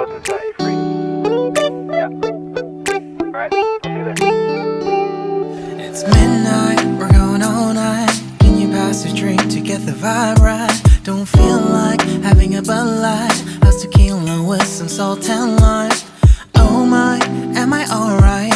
host and set you free. Yeah. Alright, I'll see you there. It's midnight, we're going all night. Can you pass a drink to get the vibe right? Don't feel like having a Bud Light. How's tequila with some salt and lime? Oh my, am I alright?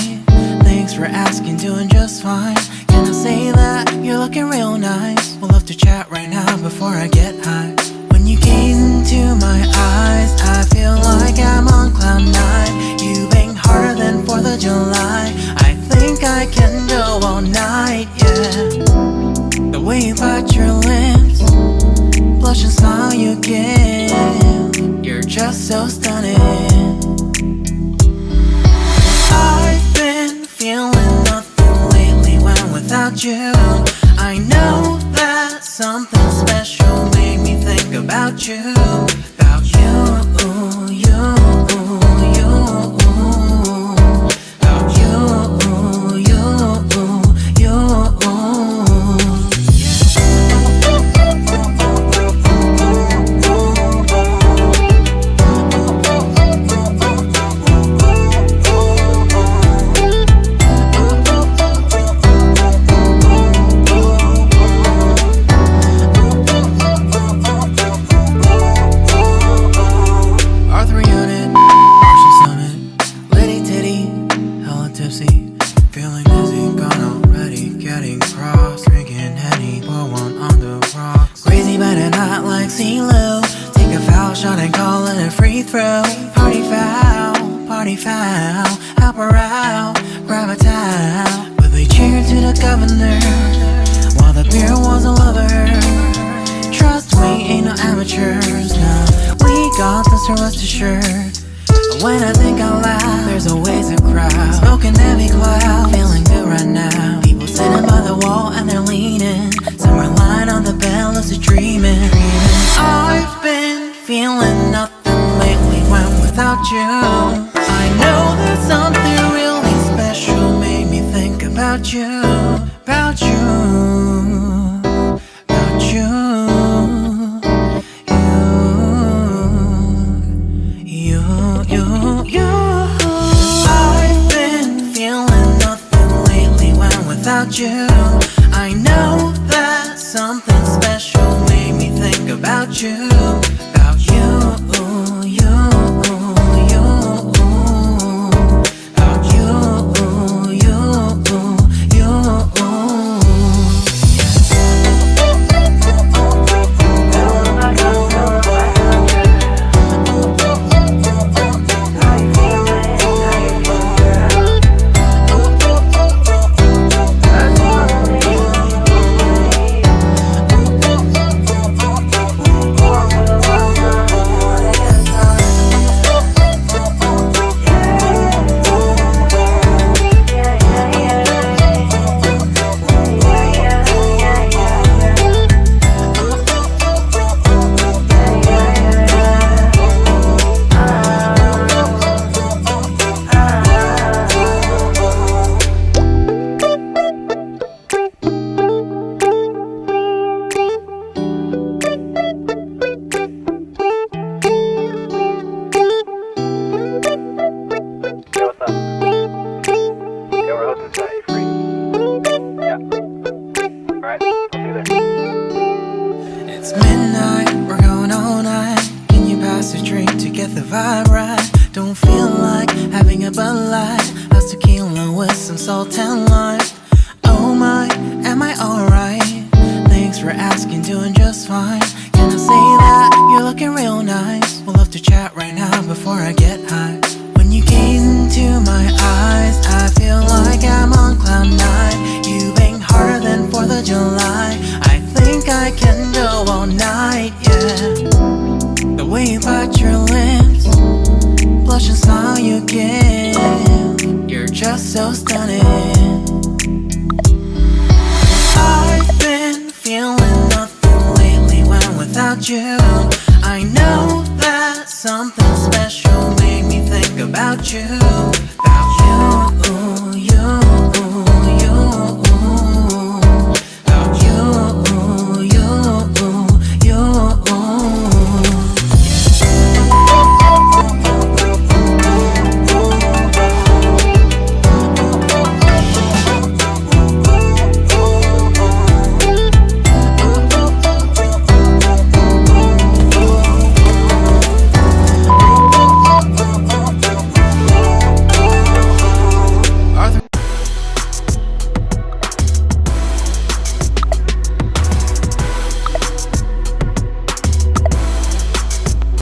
Thanks for asking, doing just fine. Can I say that you're looking real nice? We'll love to chat right now before I get high. When you gaze into my eyes, I feel like I'm on cloud nine. You bang harder than 4th of July. I think I can go all night, yeah. The way you bite your lips, blush and smile you give, you're just so stunning. I've been feeling nothing lately when without you. I know that something special made me think about you. About you, you, you. About you, you, you. Feeling dizzy, gone already, getting cross. Drinking Henny, pour one on the rocks. Crazy but not like CeeLo. Take a foul shot and call it a free throw. Party foul, help her out, grab a towel. But they cheered to the governor, while the beer was a lover. Trust we ain't no amateurs, no. We got this, so rest assured. When I think out loud, there's always a crowd. Smoking heavy cloud, feeling good right now. People sitting by the wall and they're leaning. Some are lying on the bed, lucid dreaming. I've been feeling nothing lately when without you. I know that something really special made me think about you. About you, about you. I've been feeling nothing lately when without you. I know that something special made me think about you. About you, you, you. About you, you, you. It's midnight, we're going all night. Can you pass a drink to get the vibe right? Don't feel like having a Bud Light. How's tequila with some salt and lime? Oh my, am I alright? Thanks for asking, doing just fine. Can I say that you're looking real nice? We'll love to chat right now before I get high. When you gaze into my eyes, I feel like I'm on cloud nine. You bang harder than 4th of July. I think I can go all night, yeah. The way you bite your lips, blush and smile you give, you're just so stunning. I've been feeling nothing lately when without you. I know that something special made me think about you.